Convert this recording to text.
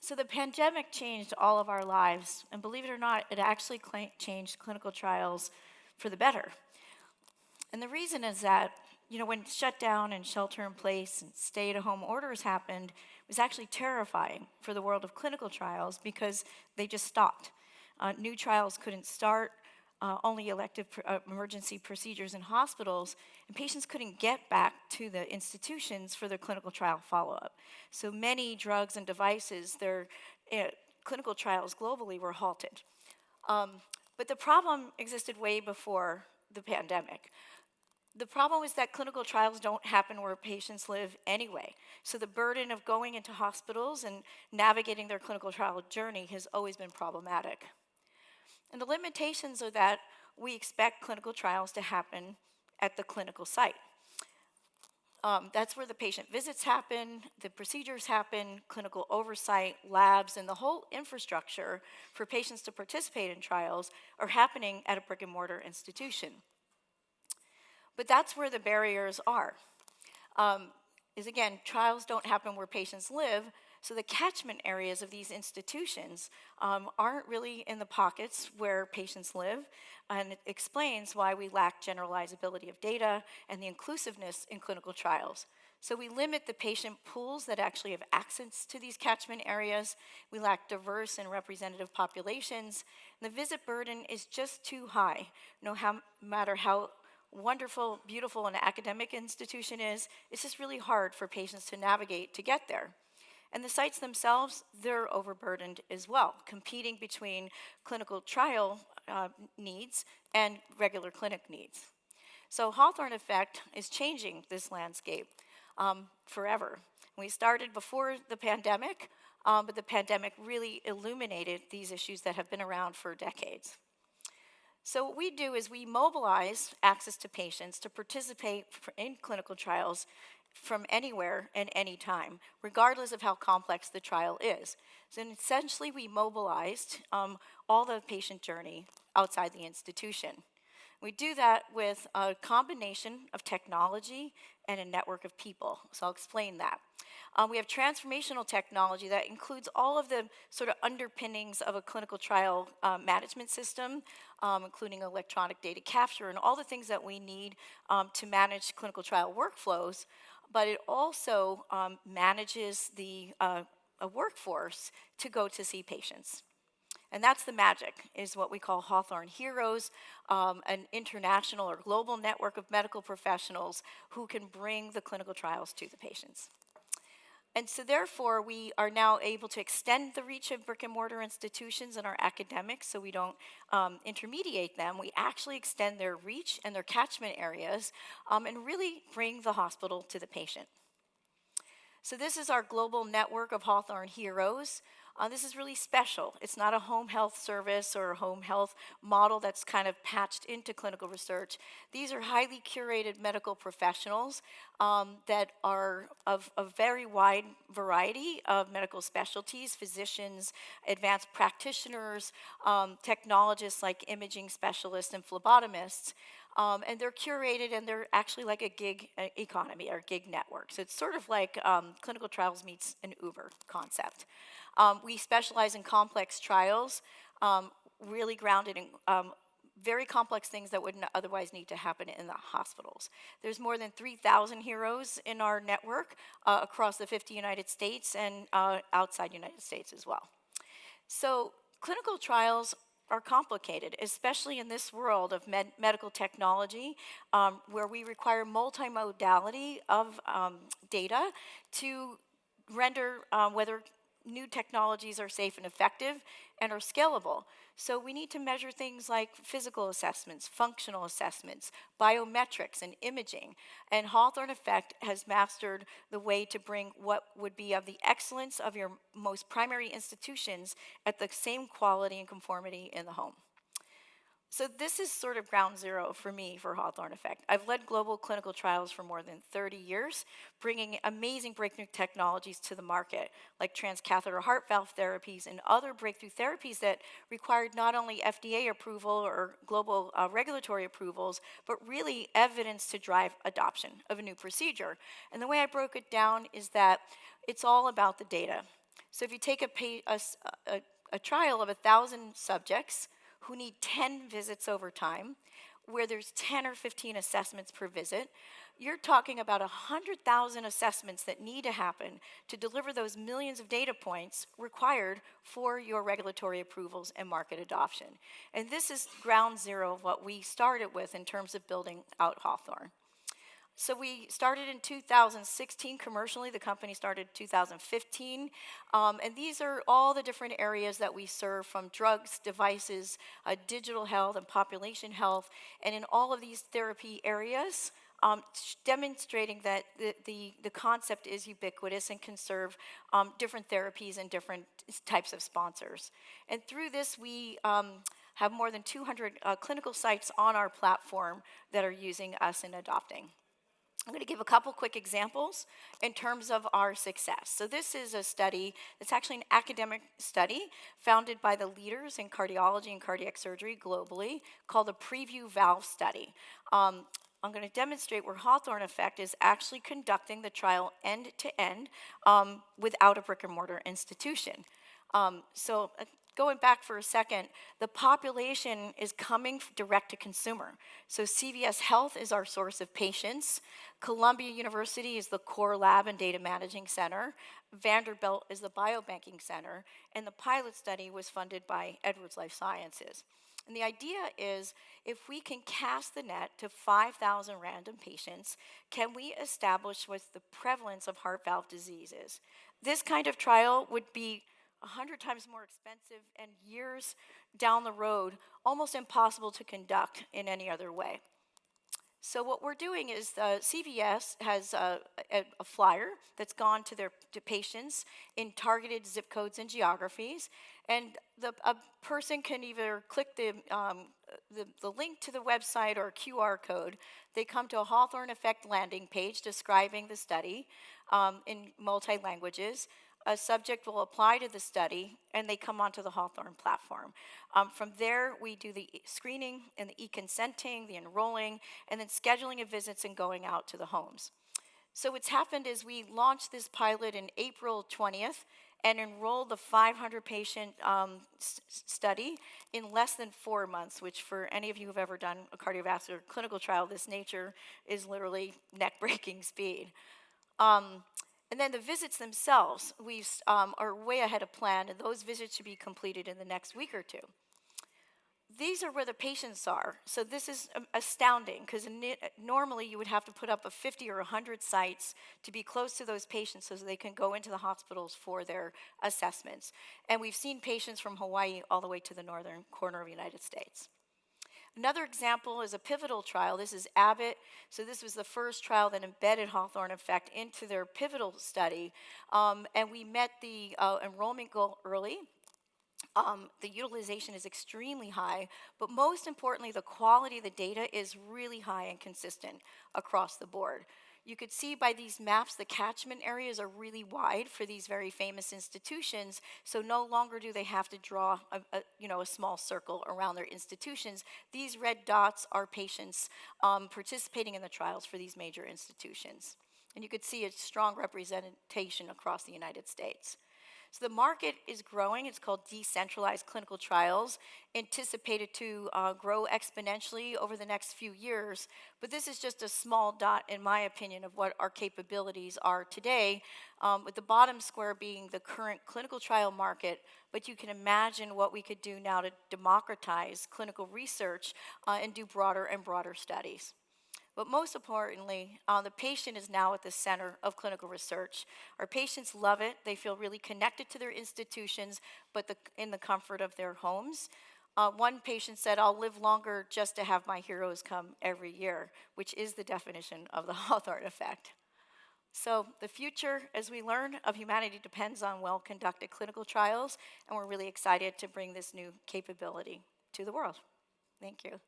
So the pandemic changed all of our lives, and believe it or not, it actually changed clinical trials for the better. And the reason is that, when shutdown and shelter in place and stay at home orders happened, it was actually terrifying for the world of clinical trials because they just stopped. New trials couldn't start, only elective emergency procedures in hospitals, and patients couldn't get back to the institutions for their clinical trial follow up. So many drugs and devices, their clinical trials globally were halted. But the problem existed way before the pandemic. The problem is that clinical trials don't happen where patients live anyway. So the burden of going into hospitals and navigating their clinical trial journey has always been problematic. And the limitations are that we expect clinical trials to happen at the clinical site. That's where the patient visits happen, the procedures happen, clinical oversight, labs, and the whole infrastructure for patients to participate in trials are happening at a brick and mortar institution. But that's where the barriers are. Is again, trials don't happen where patients live, so the catchment areas of these institutions aren't really in the pockets where patients live, and it explains why we lack generalizability of data and the inclusiveness in clinical trials. So we limit the patient pools that actually have access to these catchment areas. We lack diverse and representative populations. And the visit burden is just too high, no matter how wonderful, beautiful an academic institution is, it's just really hard for patients to navigate to get there. And the sites themselves, they're overburdened as well, competing between clinical trial needs and regular clinic needs. So Hawthorne Effect is changing this landscape forever. We started before the pandemic, but the pandemic really illuminated these issues that have been around for decades. So what we do is we mobilize access to patients to participate in clinical trials from anywhere and anytime, regardless of how complex the trial is. So essentially we mobilized all the patient journey outside the institution. We do that with a combination of technology and a network of people. So I'll explain that. We have transformational technology that includes all of the sort of underpinnings of a clinical trial management system, including electronic data capture and all the things that we need to manage clinical trial workflows. But it also manages the a workforce to go to see patients. And that's the magic, is what we call Hawthorne Heroes, an international or global network of medical professionals who can bring the clinical trials to the patients. And so therefore, we are now able to extend the reach of brick and mortar institutions and our academics, so we don't intermediate them. We actually extend their reach and their catchment areas and really bring the hospital to the patient. So this is our global network of Hawthorne Heroes. This is really special. It's not a home health service or a home health model that's kind of patched into clinical research. These are highly curated medical professionals that are of a very wide variety of medical specialties, physicians, advanced practitioners, technologists like imaging specialists and phlebotomists. And they're curated and they're actually like a gig economy or gig network. So it's sort of like clinical trials meets an Uber concept. We specialize in complex trials, really grounded in very complex things that wouldn't otherwise need to happen in the hospitals. There's more than 3,000 heroes in our network across the 50 United States and outside United States as well. So clinical trials are complicated, especially in this world of medical technology, where we require multimodality of data to render whether new technologies are safe and effective and are scalable. So we need to measure things like physical assessments, functional assessments, biometrics, and imaging. And Hawthorne Effect has mastered the way to bring what would be of the excellence of your most primary institutions at the same quality and conformity in the home. So this is sort of ground zero for me for Hawthorne Effect. I've led global clinical trials for more than 30 years, bringing amazing breakthrough technologies to the market, like transcatheter heart valve therapies and other breakthrough therapies that required not only FDA approval or global regulatory approvals, but really evidence to drive adoption of a new procedure. And the way I broke it down is that it's all about the data. So if you take a trial of 1,000 subjects who need 10 visits over time, where there's 10 or 15 assessments per visit, you're talking about 100,000 assessments that need to happen to deliver those millions of data points required for your regulatory approvals and market adoption. And this is ground zero of what we started with in terms of building out Hawthorne. So we started in 2016 commercially. The company started in 2015. And these are all the different areas that we serve, from drugs, devices, digital health, and population health. And in all of these therapy areas, demonstrating that the concept is ubiquitous and can serve different therapies and different types of sponsors. And through this, we have more than 200 clinical sites on our platform that are using us and adopting. I'm going to give a couple quick examples in terms of our success. So this is a study, it's actually an academic study founded by the leaders in cardiology and cardiac surgery globally, called the Preview Valve Study. I'm going to demonstrate where Hawthorne Effect is actually conducting the trial end to end without a brick and mortar institution. Going back for a second, the population is coming direct to consumer. So CVS Health is our source of patients. Columbia University is the core lab and data managing center. Vanderbilt is the biobanking center. And the pilot study was funded by Edwards Life Sciences. And the idea is, if we can cast the net to 5,000 random patients, can we establish what the prevalence of heart valve disease is? This kind of trial would be 100 times more expensive and years down the road, almost impossible to conduct in any other way. So what we're doing is CVS has a flyer that's gone to patients in targeted zip codes and geographies, and a person can either click the link to the website or a QR code. They come to a Hawthorne Effect landing page describing the study in multi-languages. A subject will apply to the study, and they come onto the Hawthorne platform. From there, we do the screening and the e-consenting, the enrolling, and then scheduling of visits and going out to the homes. So what's happened is we launched this pilot in April 20th and enrolled the 500-patient study in less than 4 months, which for any of you who've ever done a cardiovascular clinical trial of this nature is literally neck-breaking speed. And then the visits themselves, we are way ahead of plan, and those visits should be completed in the next week or two. These are where the patients are. So this is astounding, because normally you would have to put up a 50 or 100 sites to be close to those patients so that they can go into the hospitals for their assessments. And we've seen patients from Hawaii all the way to the northern corner of the United States. Another example is a pivotal trial. This is Abbott. So this was the first trial that embedded Hawthorne Effect into their pivotal study. And we met the enrollment goal early. The utilization is extremely high, but most importantly, the quality of the data is really high and consistent across the board. You could see by these maps the catchment areas are really wide for these very famous institutions, so no longer do they have to draw a small circle around their institutions. These red dots are patients participating in the trials for these major institutions. And you could see a strong representation across the United States. So the market is growing. It's called decentralized clinical trials, anticipated to grow exponentially over the next few years. But this is just a small dot, in my opinion, of what our capabilities are today, with the bottom square being the current clinical trial market. But you can imagine what we could do now to democratize clinical research and do broader and broader studies. But most importantly, the patient is now at the center of clinical research. Our patients love it. They feel really connected to their institutions, but in the comfort of their homes. One patient said, "I'll live longer just to have my heroes come every year," which is the definition of the Hawthorne Effect. So the future, as we learn, of humanity depends on well-conducted clinical trials, and we're really excited to bring this new capability to the world. Thank you.